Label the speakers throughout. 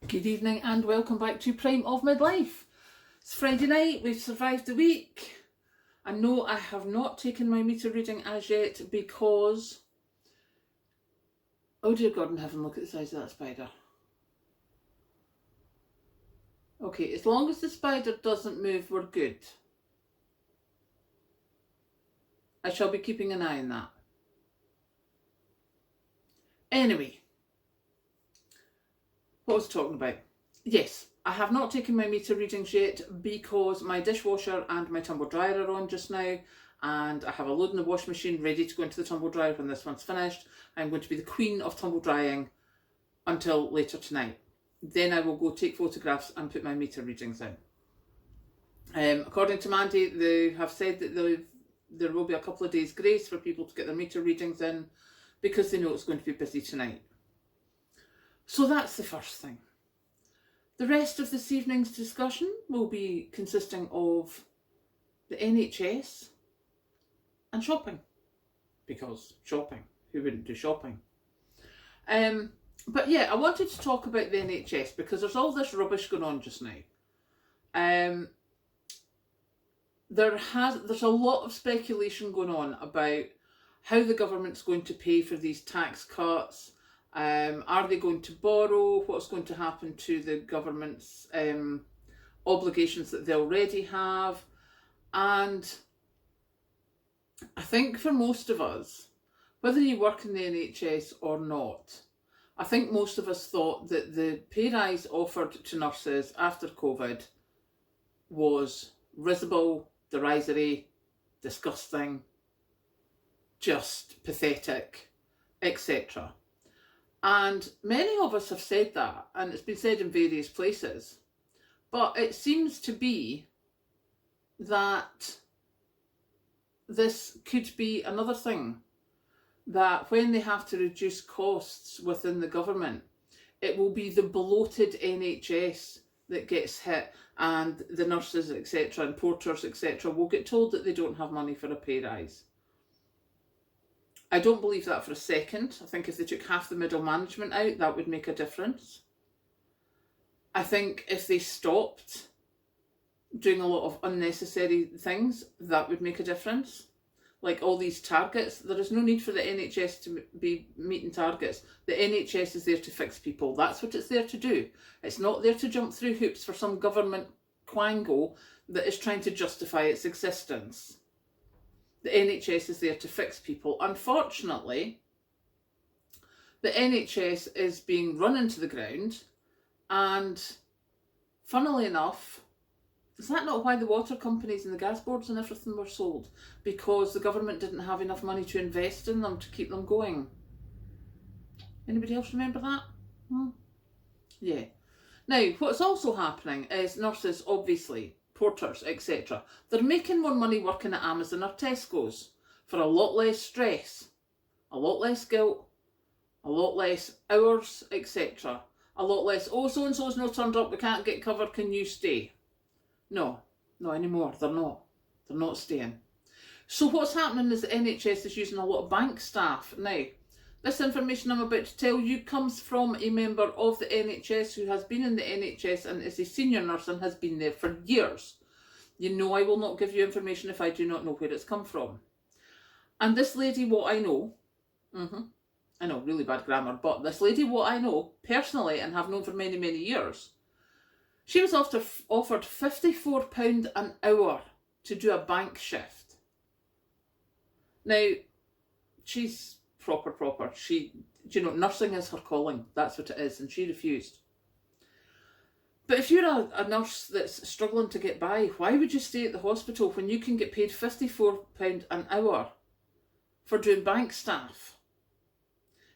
Speaker 1: Good evening and welcome back to Prime of Midlife. It's Friday night, we've survived the week. And no, I have not taken my meter reading as yet because... Oh dear God in heaven, look at the size of that spider. Okay, as long as the spider doesn't move, we're good. I shall be keeping an eye on that. Anyway, what was I talking about? Yes, I have not taken my meter readings yet because my dishwasher and my tumble dryer are on just now, and I have a load in the washing machine ready to go into the tumble dryer when this one's finished. I'm going to be the queen of tumble drying until later tonight. Then I will go take photographs and put my meter readings in. According to Mandy, they have said that there will be a couple of days grace for people to get their meter readings in because they know it's going to be busy tonight. So that's the first thing. The rest of this evening's discussion will be consisting of the NHS and shopping. Because shopping, who wouldn't do shopping? But yeah, I wanted to talk about the NHS because there's all this rubbish going on just now. There's a lot of speculation going on about how the government's going to pay for these tax cuts. Are they going to borrow? What's going to happen to the government's obligations that they already have? And I think for most of us, whether you work in the NHS or not, I think most of us thought that the pay rise offered to nurses after COVID was risible, derisory, disgusting, just pathetic, etc. And many of us have said that, and it's been said in various places. But it seems to be that this could be another thing, that when they have to reduce costs within the government, it will be the bloated NHS that gets hit, and the nurses, etc., and porters, etc., will get told that they don't have money for a pay rise. I don't believe that for a second. I think if they took half the middle management out, that would make a difference. I think if they stopped doing a lot of unnecessary things, that would make a difference. Like all these targets, there is no need for the NHS to be meeting targets. The NHS is there to fix people. That's what it's there to do. It's not there to jump through hoops for some government quango that is trying to justify its existence. The NHS is there to fix people. Unfortunately, the NHS is being run into the ground, and funnily enough, is that not why the water companies and the gas boards and everything were sold? Because the government didn't have enough money to invest in them to keep them going. Anybody else remember that? Yeah. Now, what's also happening is nurses, obviously, porters, etc. They're making more money working at Amazon or Tesco's for a lot less stress, a lot less guilt, a lot less hours, etc. A lot less, oh, so-and-so's not turned up, we can't get covered, can you stay? No, not anymore, they're not. They're not staying. So what's happening is the NHS is using a lot of bank staff. Now, this information I'm about to tell you comes from a member of the NHS who has been in the NHS and is a senior nurse and has been there for years. You know I will not give you information if I do not know where it's come from. And this lady, what I know, I know, really bad grammar, but this lady, what I know personally and have known for many, many years, she was offered £54 an hour to do a bank shift. Now, she's proper. She, nursing is her calling. That's what it is, and she refused. But if you're a nurse that's struggling to get by, why would you stay at the hospital when you can get paid £54 an hour for doing bank staff?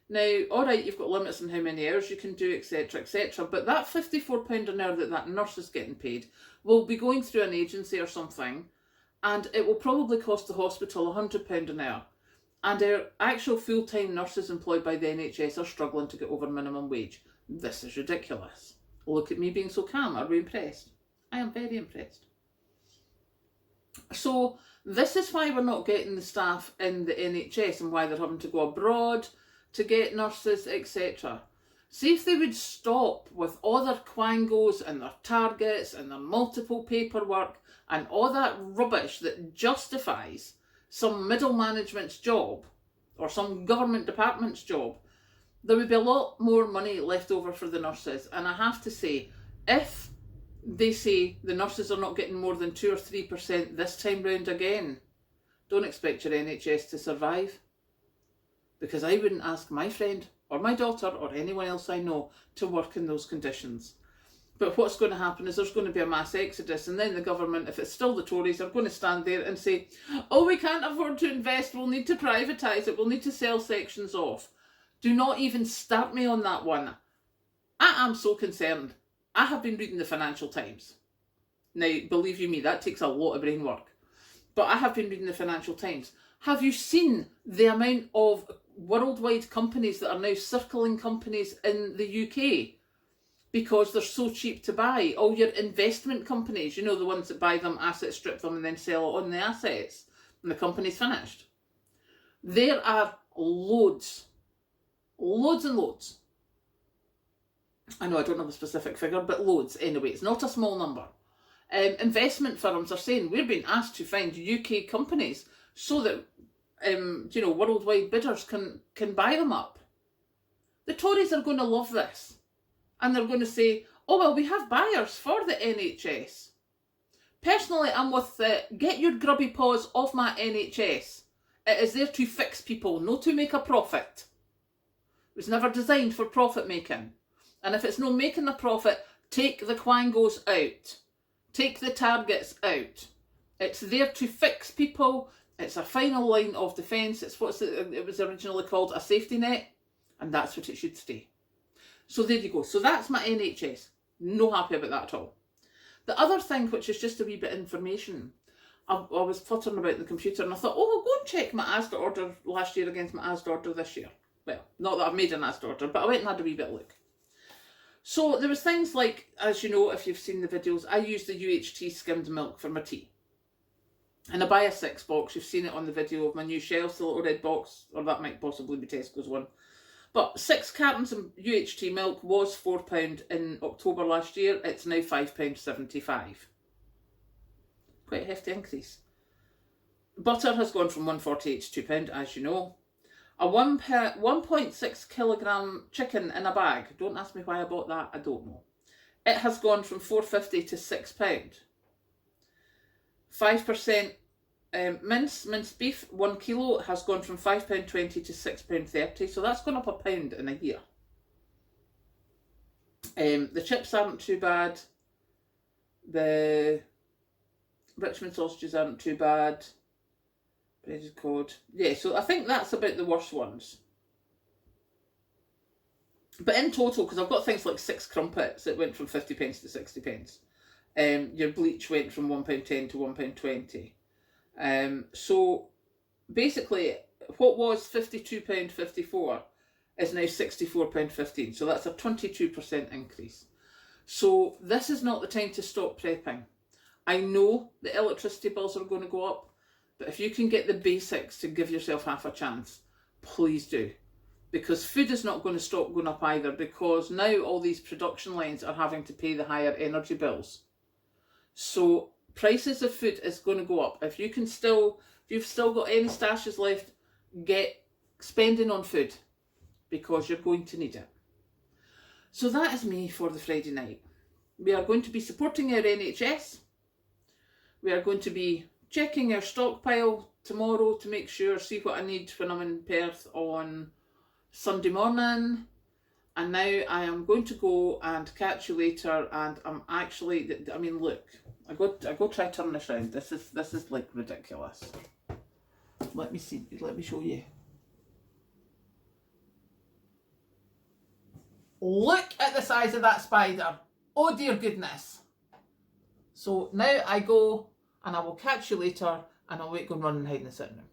Speaker 1: Now, all right, you've got limits on how many hours you can do, etc., etc., but that £54 an hour that nurse is getting paid will be going through an agency or something, and it will probably cost the hospital £100 an hour. And our actual full-time nurses employed by the NHS are struggling to get over minimum wage. This is ridiculous. Look at me being so calm. Are we impressed? I am very impressed. So this is why we're not getting the staff in the NHS and why they're having to go abroad to get nurses, etc. See if they would stop with all their quangos and their targets and their multiple paperwork and all that rubbish that justifies some middle management's job or some government department's job, there would be a lot more money left over for the nurses. And I have to say, if they say the nurses are not getting more than 2 or 3% this time round again, don't expect your NHS to survive. Because I wouldn't ask my friend or my daughter or anyone else I know to work in those conditions. But what's going to happen is there's going to be a mass exodus, and then the government, if it's still the Tories, are going to stand there and say, oh, we can't afford to invest, we'll need to privatise it, we'll need to sell sections off. Do not even start me on that one. I am so concerned. I have been reading the Financial Times. Now, believe you me, that takes a lot of brain work. But I have been reading the Financial Times. Have you seen the amount of worldwide companies that are now circling companies in the UK because they're so cheap to buy? All your investment companies, you know, the ones that buy them, asset strip them and then sell it on the assets and the company's finished. There are loads and loads. I know I don't have a specific figure, but loads anyway. It's not a small number. Investment firms are saying we're being asked to find UK companies so that worldwide bidders can buy them up. The Tories are going to love this. And they're going to say, oh, well, we have buyers for the NHS. Personally, I'm with get your grubby paws off my NHS. It is there to fix people, not to make a profit. It was never designed for profit making. And if it's not making a profit, take the quangos out. Take the targets out. It's there to fix people. It's a final line of defence. It's it was originally called, a safety net. And that's what it should stay. So there you go. So that's my NHS. No happy about that at all. The other thing, which is just a wee bit of information, I was fluttering about the computer and I thought, oh, I'll go and check my ASDA order last year against my ASDA order this year. Well, not that I've made an ASDA order, but I went and had a wee bit of look. So there was things like, as you know, if you've seen the videos, I use the UHT skimmed milk for my tea. And I buy a 6 box. You've seen it on the video of my new shelves, the little red box, or that might possibly be Tesco's one. But 6 cartons of UHT milk was £4 in October last year. It's now £5.75. Quite a hefty increase. Butter has gone from £1.48 to £2, as you know. A 1.6 kilogram chicken in a bag. Don't ask me why I bought that. I don't know. It has gone from £4.50 to £6. 5% minced beef, 1 kilo, has gone from £5.20 to £6.30. So that's gone up £1 in a year. The chips aren't too bad. The Richmond sausages aren't too bad. Breaded cod. Yeah, so I think that's about the worst ones. But in total, because I've got things like 6 crumpets, it went from 50p to 60p. Your bleach went from £1.10 to £1.20. So basically, what was £52.54 is now £64.15. So that's a 22% increase. So this is not the time to stop prepping. I know the electricity bills are going to go up, but if you can get the basics to give yourself half a chance, please do. Because food is not going to stop going up either, because now all these production lines are having to pay the higher energy bills. So prices of food is going to go up. If you've still got any stashes left, get spending on food, because you're going to need it. So that is me for the Friday night. We are going to be supporting our NHS. We are going to be checking our stockpile tomorrow to make sure, see what I need when I'm in Perth on Sunday morning. And now I am going to go and catch you later, and I'm actually, I mean, look, I go try to turn this around. This is like ridiculous. Let me see, let me show you. Look at the size of that spider. Oh dear goodness. So now I go, and I will catch you later, and I'll wait, go and run and hide in the sitting room.